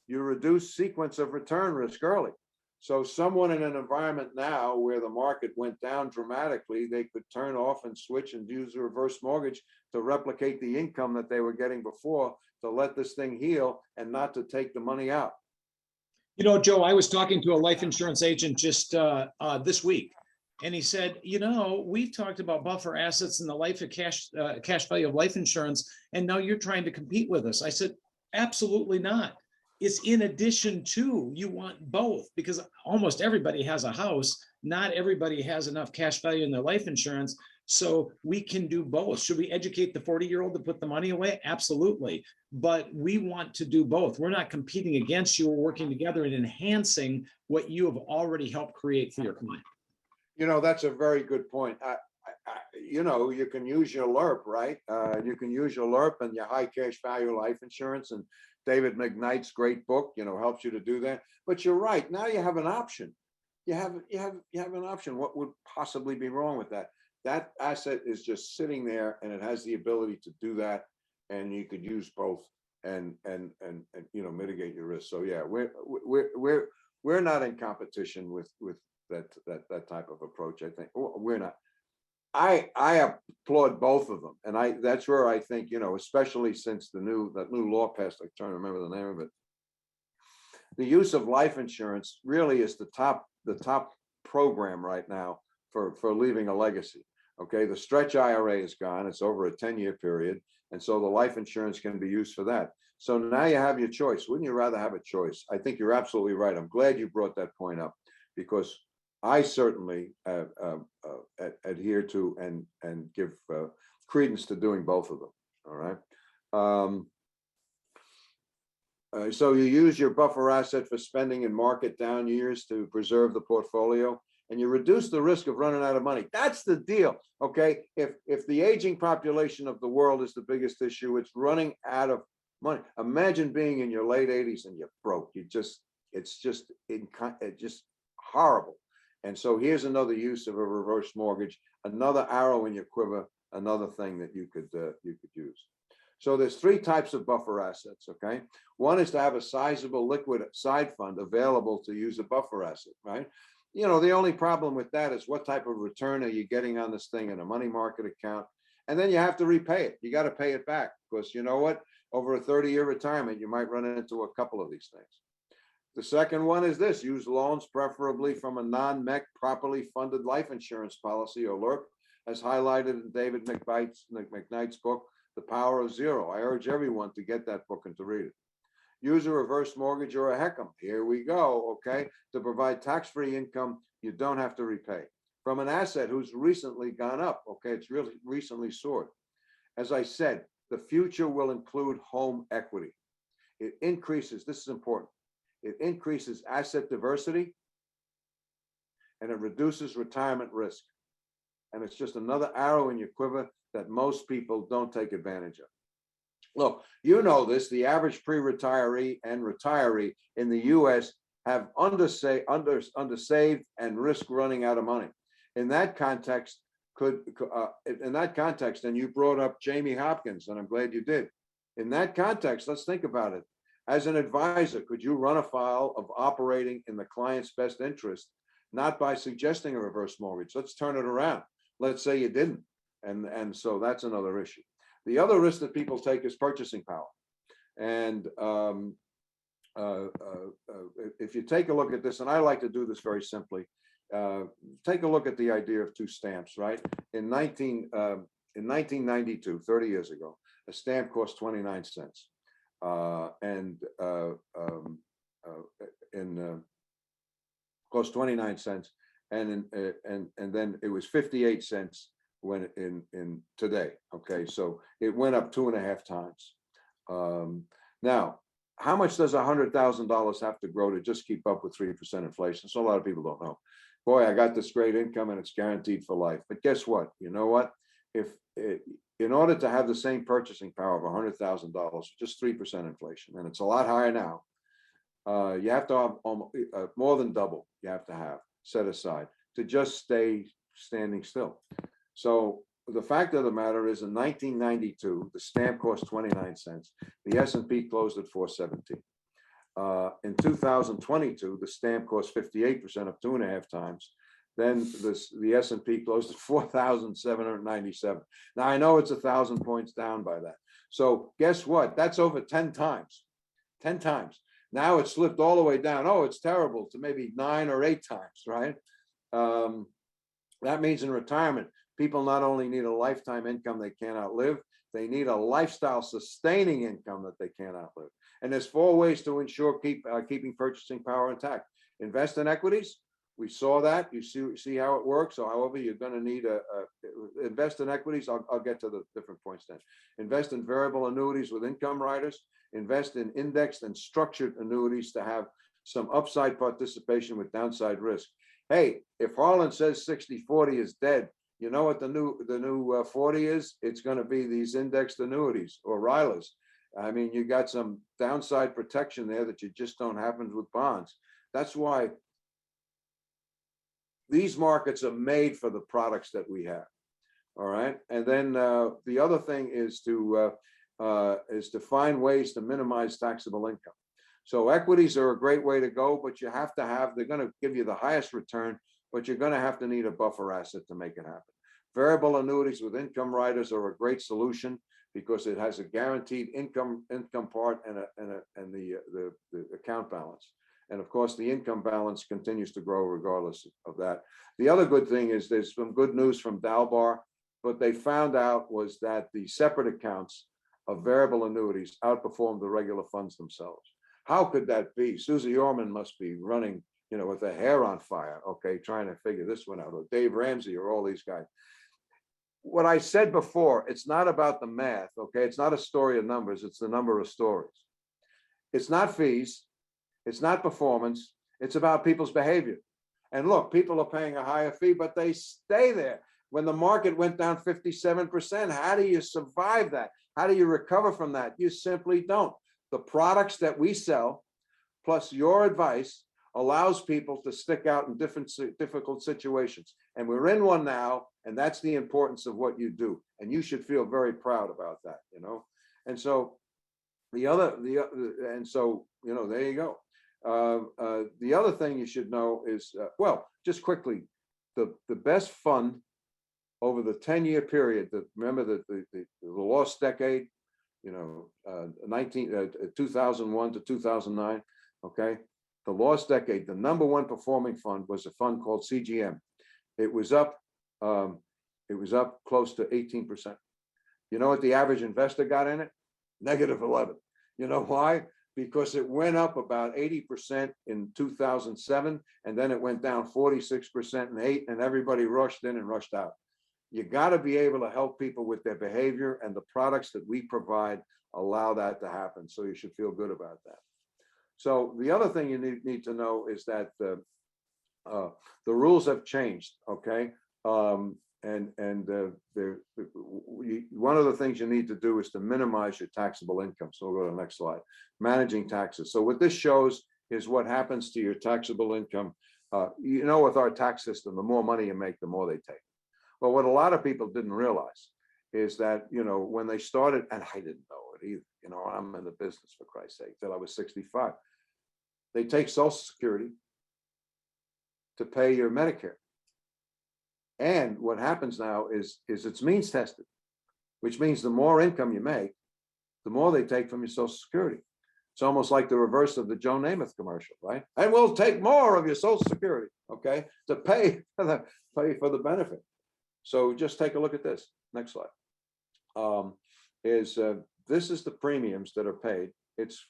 You reduce sequence of return risk early. So someone in an environment now where the market went down dramatically, they could turn off and switch and use a reverse mortgage to replicate the income that they were getting before, to let this thing heal and not to take the money out. You know, Joe, I was talking to a life insurance agent just this week, and he said, you know, we've talked about buffer assets and the life of cash value of life insurance, and now you're trying to compete with us. I said, absolutely not. It's in addition to, you want both, because almost everybody has a house. Not everybody has enough cash value in their life insurance. So we can do both. Should we educate the 40-year-old to put the money away? Absolutely. But we want to do both. We're not competing against you. We're working together and enhancing what you have already helped create for your client. You know, that's a very good point. You know, you can use your LERP, right? You can use your LERP and your high cash value life insurance, and David McKnight's great book, you know, helps you to do that. But you're right. Now you have an option. You have an option. What would possibly be wrong with that? That asset is just sitting there, and it has the ability to do that, and you could use both and you know, mitigate your risk. So yeah, we're not in competition with that type of approach. I think we're not. I applaud both of them, and that's where I think, you know, especially since that new law passed. I'm trying to remember the name of it. The use of life insurance really is the top program right now for leaving a legacy. Okay, the stretch IRA is gone. It's over a 10-year period, and so the life insurance can be used for that. So now you have your choice. Wouldn't you rather have a choice? I think you're absolutely right. I'm glad you brought that point up, because I certainly adhere to and give credence to doing both of them. All right. So you use your buffer asset for spending in market down years to preserve the portfolio, and you reduce the risk of running out of money. That's the deal. Okay. If the aging population of the world is the biggest issue, it's running out of money. Imagine being in your late 80s and you're broke. It's just horrible. And so here's another use of a reverse mortgage, another arrow in your quiver, another thing that you could use. So there's 3 types of buffer assets, okay? One is to have a sizable liquid side fund available to use a buffer asset, right? You know, the only problem with that is what type of return are you getting on this thing in a money market account? And then you have to repay it. You got to pay it back, because you know what? Over a 30-year retirement, you might run into a couple of these things. The second one is this: use loans preferably from a non-MEC properly funded life insurance policy or LIRP, as highlighted in David McKnight's book, The Power of Zero. I urge everyone to get that book and to read it. Use a reverse mortgage or a HECM. Here we go, okay, to provide tax-free income you don't have to repay from an asset who's recently gone up, okay, it's really recently soared. As I said, the future will include home equity. It increases, this is important, it increases asset diversity and it reduces retirement risk. And it's just another arrow in your quiver that most people don't take advantage of. Look, you know this, the average pre-retiree and retiree in the US have undersaved and risk running out of money. In that context, and you brought up Jamie Hopkins, and I'm glad you did. In that context, let's think about it. As an advisor, could you run afoul of operating in the client's best interest, not by suggesting a reverse mortgage? Let's turn it around. Let's say you didn't. And so that's another issue. The other risk that people take is purchasing power. And if you take a look at this, and I like to do this very simply, take a look at the idea of two stamps, right? In 1992, 30 years ago, a stamp cost 29 cents. Cost 29 cents. And then it was 58 cents when in today. Okay, so it went up 2.5 times. Now, how much does $100,000 have to grow to just keep up with 3% inflation? So a lot of people don't know. Boy, I got this great income and it's guaranteed for life. But guess what? You know what? In order to have the same purchasing power of $100,000, just 3% inflation, and it's a lot higher now, you have to have more than double. You have to have set aside to just stay standing still. So the fact of the matter is, in 1992, the stamp cost 29 cents. The S&P closed at 417. In 2022, the stamp cost 58%, up 2.5 times. Then the S&P closed at 4,797. Now I know it's 1,000 points down by that. So guess what? That's over 10 times. 10 times. Now it's slipped all the way down. Oh, it's terrible, to maybe 9 or 8 times, right? That means in retirement, people not only need a lifetime income they can't outlive, they need a lifestyle sustaining income that they can't outlive. And there's 4 ways to ensure keeping purchasing power intact. Invest in equities. We saw that. You see how it works. So however, you're going to need invest in equities. I'll get to the different points then. Invest in variable annuities with income riders. Invest in indexed and structured annuities to have some upside participation with downside risk. Hey, if Harlan says 60-40 is dead, you know what the new 40 is? It's going to be these indexed annuities or RILAs. I mean, you got some downside protection there that you just don't happen with bonds. That's why these markets are made for the products that we have. All right. And then the other thing is to find ways to minimize taxable income. So equities are a great way to go, but you have to have, they're going to give you the highest return, but you're going to have to need a buffer asset to make it happen. Variable annuities with income riders are a great solution because it has a guaranteed income part and the account balance. And of course, the income balance continues to grow regardless of that. The other good thing is there's some good news from Dalbar. What they found out was that the separate accounts of variable annuities outperformed the regular funds themselves. How could that be? Susie Orman must be running, with her hair on fire, okay, trying to figure this one out, or Dave Ramsey, or all these guys. What I said before, it's not about the math, okay? It's not a story of numbers, it's the number of stories. It's not fees, it's not performance, it's about people's behavior. And look, people are paying a higher fee, but they stay there. When the market went down 57%, how do you survive that? How do you recover from that? You simply don't. The products that we sell, plus your advice, allows people to stick out in difficult situations. And we're in one now, and that's the importance of what you do. And you should feel very proud about that, And so there you go. The other thing you should know is, just quickly, the best fund over the 10-year period, remember the lost decade, 2001 to 2009. Okay. The lost decade, the number one performing fund was a fund called CGM. It was up close to 18%. You know what the average investor got in it? -11. You know why? Because it went up about 80% in 2007, and then it went down 46% in 8, and everybody rushed in and rushed out. You got to be able to help people with their behavior, and the products that we provide allow that to happen. So you should feel good about that. So the other thing you need to know is that the rules have changed. Okay. One of the things you need to do is to minimize your taxable income. So we'll go to the next slide. Managing taxes. So what this shows is what happens to your taxable income. With our tax system, the more money you make, the more they take. Well, what a lot of people didn't realize is that, when they started, and I didn't know it either, I'm in the business, for Christ's sake, till I was 65. They take Social Security to pay your Medicare. And what happens now is it's means tested, which means the more income you make, the more they take from your Social Security. It's almost like the reverse of the Joe Namath commercial, right? And we'll take more of your Social Security, okay, to pay for the benefit. So just take a look at this. Next slide. This is the premiums that are paid. It's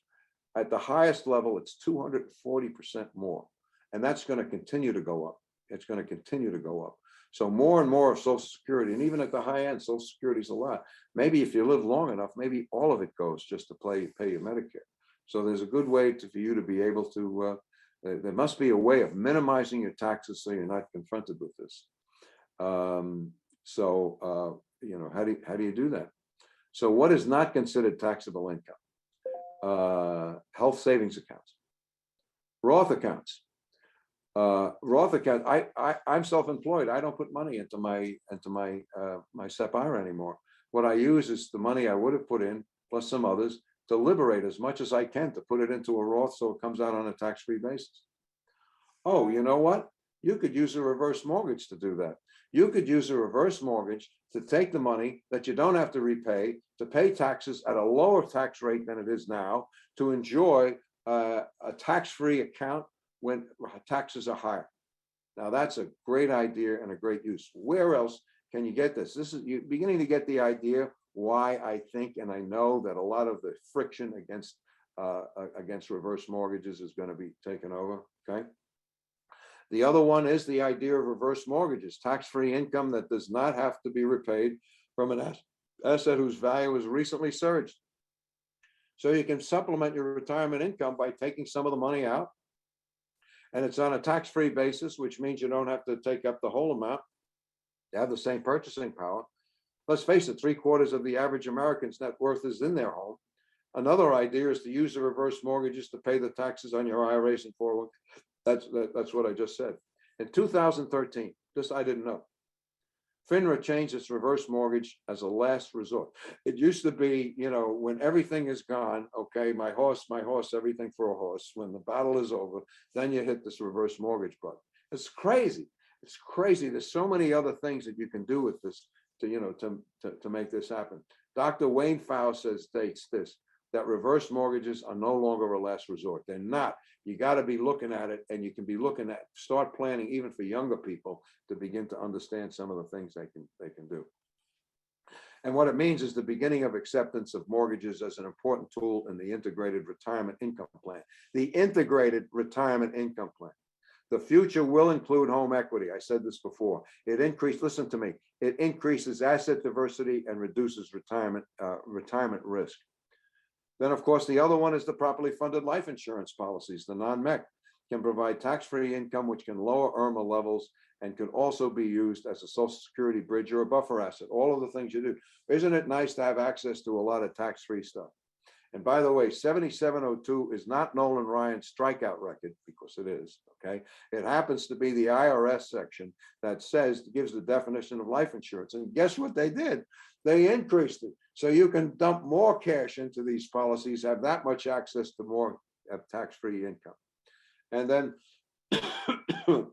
at the highest level, it's 240% more. And that's going to continue to go up. It's going to continue to go up. So more and more of Social Security, and even at the high end, Social Security is a lot. Maybe if you live long enough, maybe all of it goes just to pay your Medicare. So there's a good way for you to be able to, there must be a way of minimizing your taxes so you're not confronted with this. How do you do that? So what is not considered taxable income? Health savings accounts, Roth accounts. Roth account. I'm self-employed. I don't put money into my SEP IRA anymore. What I use is the money I would have put in plus some others to liberate as much as I can to put it into a Roth so it comes out on a tax-free basis. Oh, you know what? You could use a reverse mortgage to do that. You could use a reverse mortgage to take the money that you don't have to repay, to pay taxes at a lower tax rate than it is now, to enjoy a tax-free account when taxes are higher. Now that's a great idea and a great use. Where else can you get this? You're beginning to get the idea why I think and I know that a lot of the friction against reverse mortgages is going to be taken over. Okay. The other one is the idea of reverse mortgages, tax-free income that does not have to be repaid from an asset whose value was recently surged. So you can supplement your retirement income by taking some of the money out. And it's on a tax-free basis, which means you don't have to take up the whole amount. You have the same purchasing power. Let's face it, 3/4 of the average American's net worth is in their home. Another idea is to use the reverse mortgages to pay the taxes on your IRAs and 401k. That's what I just said. In 2013, this I didn't know, FINRA changed its reverse mortgage as a last resort. It used to be, when everything is gone, okay, my horse, everything for a horse. When the battle is over, then you hit this reverse mortgage button. It's crazy. It's crazy. There's so many other things that you can do with this to make this happen. Dr. Wayne Pfau states this, that reverse mortgages are no longer a last resort. They're not. You got to be looking at it, and you can be looking at, start planning even for younger people to begin to understand some of the things they can do. And what it means is the beginning of acceptance of mortgages as an important tool in the integrated retirement income plan. The integrated retirement income plan. The future will include home equity. I said this before. Listen to me, it increases asset diversity and reduces retirement risk. Then, of course, the other one is the properly funded life insurance policies. The non-MEC can provide tax-free income, which can lower IRMA levels and can also be used as a Social Security bridge or a buffer asset. All of the things you do. Isn't it nice to have access to a lot of tax-free stuff? And by the way, 7702 is not Nolan Ryan's strikeout record, because it is, okay? It happens to be the IRS section that gives the definition of life insurance. And guess what they did? They increased it. So you can dump more cash into these policies, have that much access to more tax-free income. And then the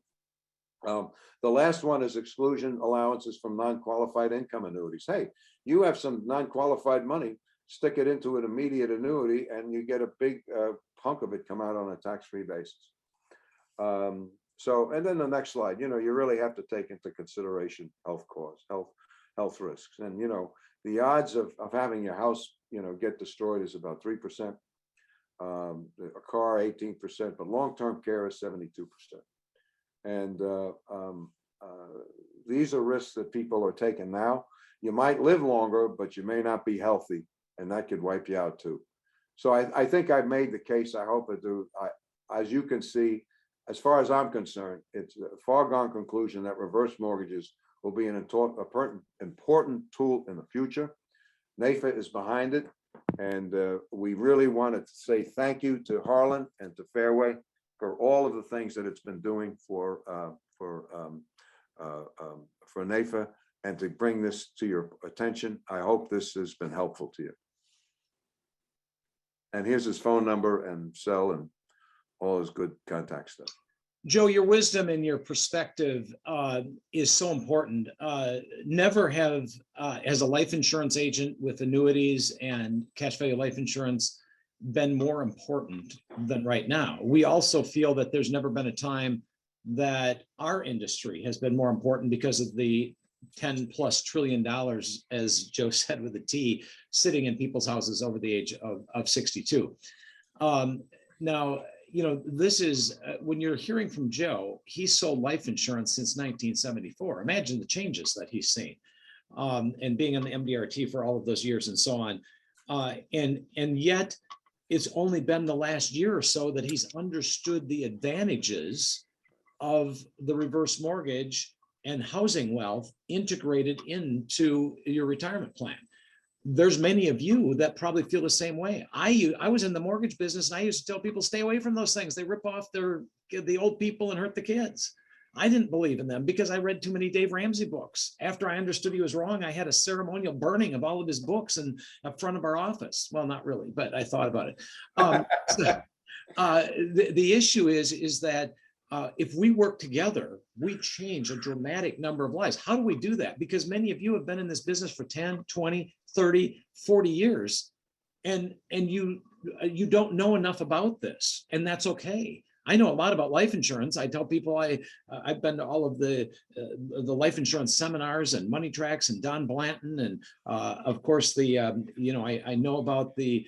last one is exclusion allowances from non-qualified income annuities. Hey, you have some non-qualified money stick it into an immediate annuity, and you get a big hunk of it come out on a tax-free basis. So, and then the next slide, you really have to take into consideration health costs, health risks. And, the odds of having your house, get destroyed is about 3%. A car, 18%, but long-term care is 72%. And these are risks that people are taking now. You might live longer, but you may not be healthy, and that could wipe you out too. So I think I've made the case. I hope I do. As you can see, as far as I'm concerned, it's a foregone conclusion that reverse mortgages will be an important tool in the future. NAIFA is behind it, and we really wanted to say thank you to Harlan and to Fairway for all of the things that it's been doing for NAIFA, and to bring this to your attention. I hope this has been helpful to you. And here's his phone number and cell and all his good contact stuff. Joe, your wisdom and your perspective is so important. Never have, as a life insurance agent with annuities and cash value life insurance, been more important than right now. We also feel that there's never been a time that our industry has been more important because of the $10+ trillion, as Joe said with a T, sitting in people's houses over the age of 62. Now, this is when you're hearing from Joe, he sold life insurance since 1974. Imagine the changes that he's seen, and being on the MDRT for all of those years and so on. And yet it's only been the last year or so that he's understood the advantages of the reverse mortgage and housing wealth integrated into your retirement plan. There's many of you that probably feel the same way. I was in the mortgage business, and I used to tell people, stay away from those things. They rip off the old people and hurt the kids. I didn't believe in them because I read too many Dave Ramsey books. After I understood he was wrong, I had a ceremonial burning of all of his books in front of our office. Well, not really, but I thought about it. The issue is that if we work together, we change a dramatic number of lives. How do we do that? Because many of you have been in this business for 10, 20, 30, 40 years, and you don't know enough about this, and that's okay. I know a lot about life insurance. I tell people I've been to all of the life insurance seminars and Money Tracks and Don Blanton, and of course I know about the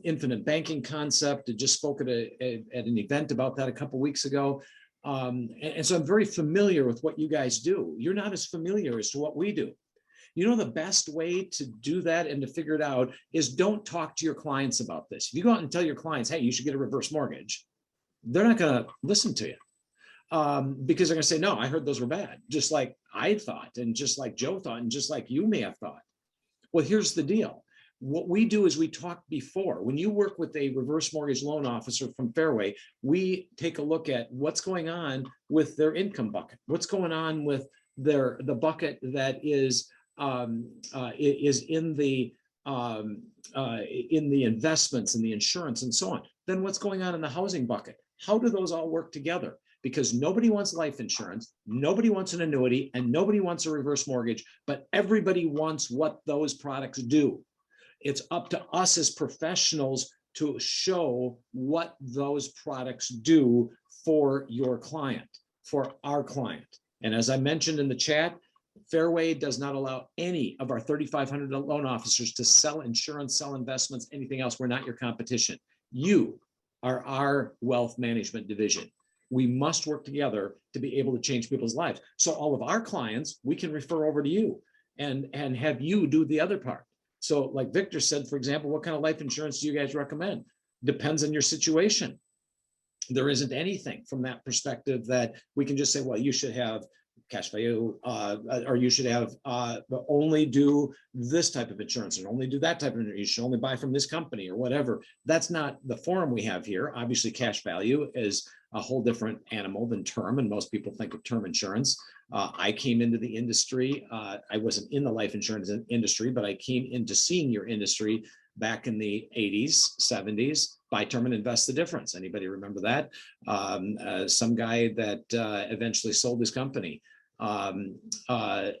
infinite banking concept. I just spoke at an event about that a couple weeks ago. And so I'm very familiar with what you guys do. You're not as familiar as to what we do. The best way to do that and to figure it out is don't talk to your clients about this. If you go out and tell your clients, hey, you should get a reverse mortgage, they're not going to listen to you because they're going to say, no, I heard those were bad, just like I thought, and just like Joe thought, and just like you may have thought. Well, here's the deal. What we do is we talk before. When you work with a reverse mortgage loan officer from Fairway, we take a look at what's going on with their income bucket, what's going on with the bucket that is in the investments and the insurance and so on. Then what's going on in the housing bucket? How do those all work together? Because nobody wants life insurance, nobody wants an annuity, and nobody wants a reverse mortgage, but everybody wants what those products do. It's up to us as professionals to show what those products do for your client, for our client. And as I mentioned in the chat, Fairway does not allow any of our 3,500 loan officers to sell insurance, sell investments, anything else. We're not your competition. You are our wealth management division. We must work together to be able to change people's lives. So all of our clients, we can refer over to you and have you do the other part. So like Victor said, for example, what kind of life insurance do you guys recommend? Depends on your situation. There isn't anything from that perspective that we can just say, well, you should have cash value, or you should have only do this type of insurance and only do that type of insurance. You should only buy from this company or whatever. That's not the forum we have here. Obviously, cash value is a whole different animal than term, and most people think of term insurance. I came into the industry. I wasn't in the life insurance industry, but I came into senior industry back in the 80s, 70s. Buy term and invest the difference. Anybody remember that? Some guy that eventually sold his company to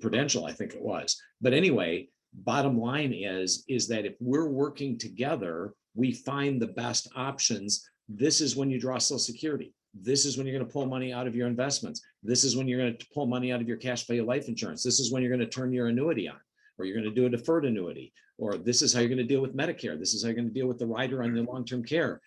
Prudential, I think it was. But anyway, bottom line is that if we're working together, we find the best options. This is when you draw Social Security. This is when you're going to pull money out of your investments. This is when you're going to pull money out of your cash value life insurance. This is when you're going to turn your annuity on, or you're going to do a deferred annuity, or this is how you're going to deal with Medicare. This is how you're going to deal with the rider on your long-term care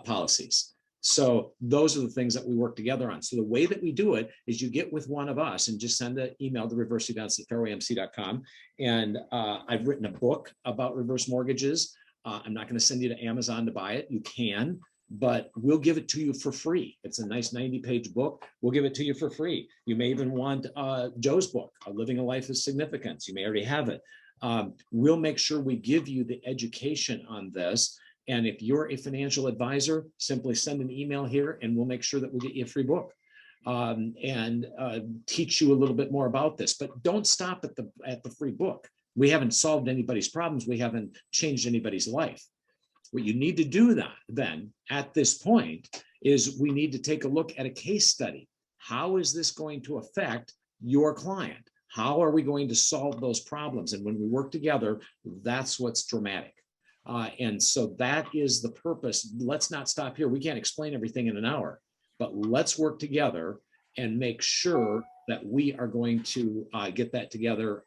policies. So those are the things that we work together on. So the way that we do it is you get with one of us and just send an email to reverseevents@fairwaymc.com. And I've written a book about reverse mortgages. I'm not going to send you to Amazon to buy it. You can, but we'll give it to you for free. It's a nice 90-page book. We'll give it to you for free. You may even want Joe's book, Living a Life of Significance. You may already have it. We'll make sure we give you the education on this. And if you're a financial advisor, simply send an email here and we'll make sure that we'll get you a free book and teach you a little bit more about this. But don't stop at the free book. We haven't solved anybody's problems. We haven't changed anybody's life. What you need to do then at this point is we need to take a look at a case study. How is this going to affect your client? How are we going to solve those problems? And when we work together, that's what's dramatic. And so that is the purpose. Let's not stop here. We can't explain everything in an hour, but let's work together and make sure that we are going to get that together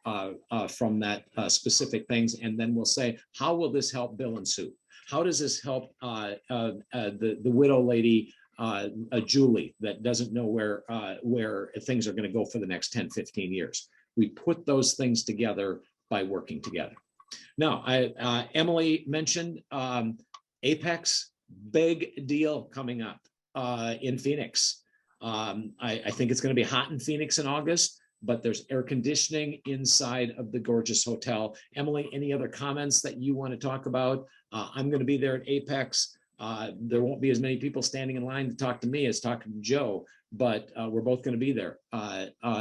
from that specific things. And then we'll say, how will this help Bill and Sue? How does this help the widow lady, Julie, that doesn't know where things are going to go for the next 10, 15 years? We put those things together by working together. Now, Emily mentioned Apex, big deal coming up in Phoenix. I think it's going to be hot in Phoenix in August, but there's air conditioning inside of the gorgeous hotel. Emily, any other comments that you want to talk about? I'm going to be there at Apex. There won't be as many people standing in line to talk to me as talking to Joe, but we're both going to be there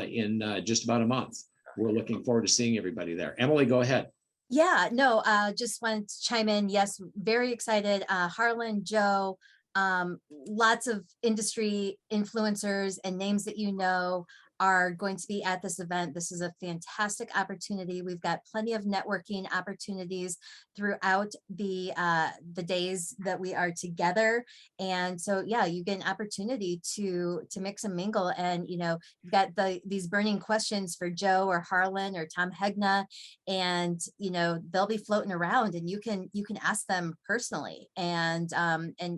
in just about a month. We're looking forward to seeing everybody there. Emily, go ahead. Yeah, no, just wanted to chime in. Yes, very excited. Harlan, Joe, lots of industry influencers and names that you know are going to be at this event. This is a fantastic opportunity. We've got plenty of networking opportunities throughout the days that we are together. And so, yeah, you get an opportunity to mix and mingle. And, you know, you've got these burning questions for Joe or Harlan or Tom Hegna, and, you know, they'll be floating around and you can ask them personally and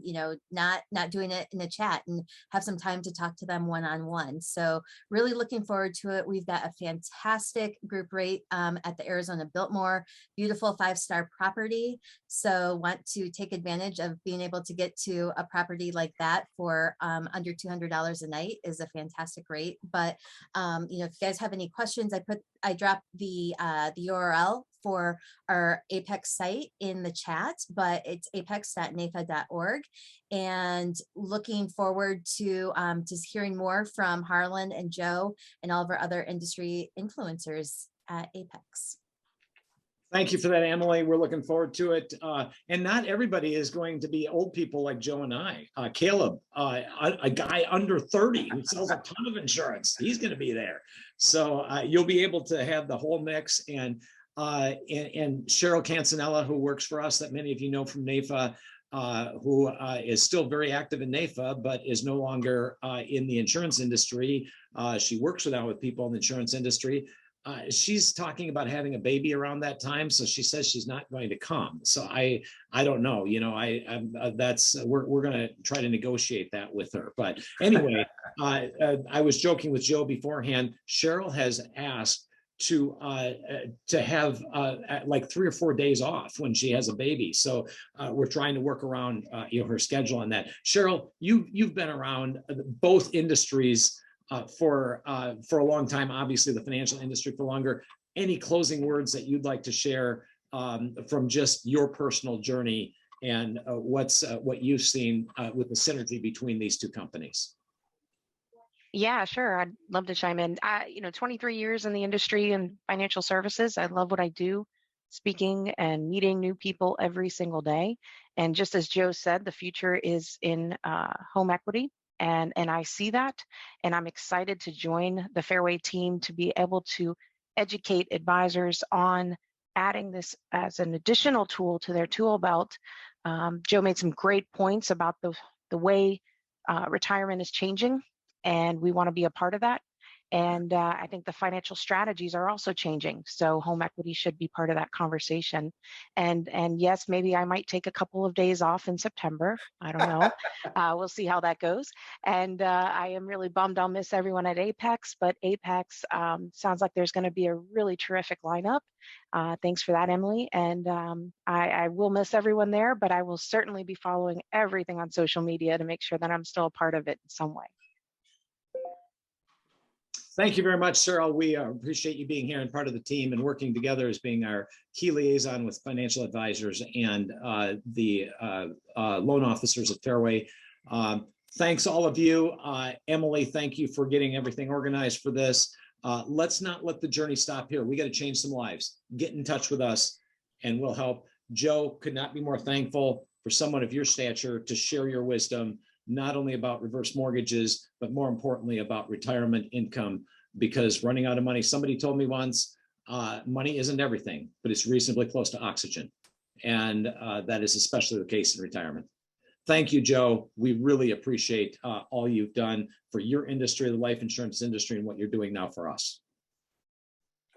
you know, not doing it in a chat, and have some time to talk to them one-on-one. So really looking forward to it. We've got a fantastic group rate at the Arizona Biltmore, beautiful 5-star property. So want to take advantage of being able to get to a property like that for under $200 a night is a fantastic rate. But you know, if you guys have any questions, I dropped the URL for our Apex site in the chat, but it's apex.nefa.org. And looking forward to just hearing more from Harlan and Joe and all of our other industry influencers at Apex. Thank you for that, Emily. We're looking forward to it. And not everybody is going to be old people like Joe and I. Caleb, a guy under 30 who sells a ton of insurance, he's going to be there. So you'll be able to have the whole mix. And Cheryl Cancinella, who works for us, that many of you know from NAIFA, who is still very active in NAIFA, but is no longer in the insurance industry. She works with people in the insurance industry. She's talking about having a baby around that time, so she says she's not going to come. So I don't know. You know, we're going to try to negotiate that with her. But anyway, I was joking with Joe beforehand. Cheryl has asked to have like 3 or 4 days off when she has a baby. So we're trying to work around you know, her schedule on that. Cheryl, you've been around both industries for a long time, obviously the financial industry for longer. Any closing words that you'd like to share from just your personal journey and what you've seen with the synergy between these two companies? Yeah, sure. I'd love to chime in. You know, 23 years in the industry and financial services. I love what I do, speaking and meeting new people every single day. And just as Joe said, the future is in home equity. And I see that, and I'm excited to join the Fairway team to be able to educate advisors on adding this as an additional tool to their tool belt. Joe made some great points about the way retirement is changing, and we want to be a part of that. And I think the financial strategies are also changing. So home equity should be part of that conversation. And yes, maybe I might take a couple of days off in September. I don't know. We'll see how that goes. And I am really bummed I'll miss everyone at Apex, but Apex sounds like there's going to be a really terrific lineup. Thanks for that, Emily. And I will miss everyone there, but I will certainly be following everything on social media to make sure that I'm still a part of it in some way. Thank you very much, Cheryl. We appreciate you being here and part of the team and working together as being our key liaison with financial advisors and the loan officers at Fairway. Thanks all of you. Emily, thank you for getting everything organized for this. Let's not let the journey stop here. We got to change some lives. Get in touch with us and we'll help. Joe, could not be more thankful for someone of your stature to share your wisdom, not only about reverse mortgages, but more importantly about retirement income, because running out of money, somebody told me once, money isn't everything, but it's reasonably close to oxygen. And that is especially the case in retirement. Thank you, Joe. We really appreciate all you've done for your industry, the life insurance industry, and what you're doing now for us.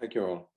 Thank you all.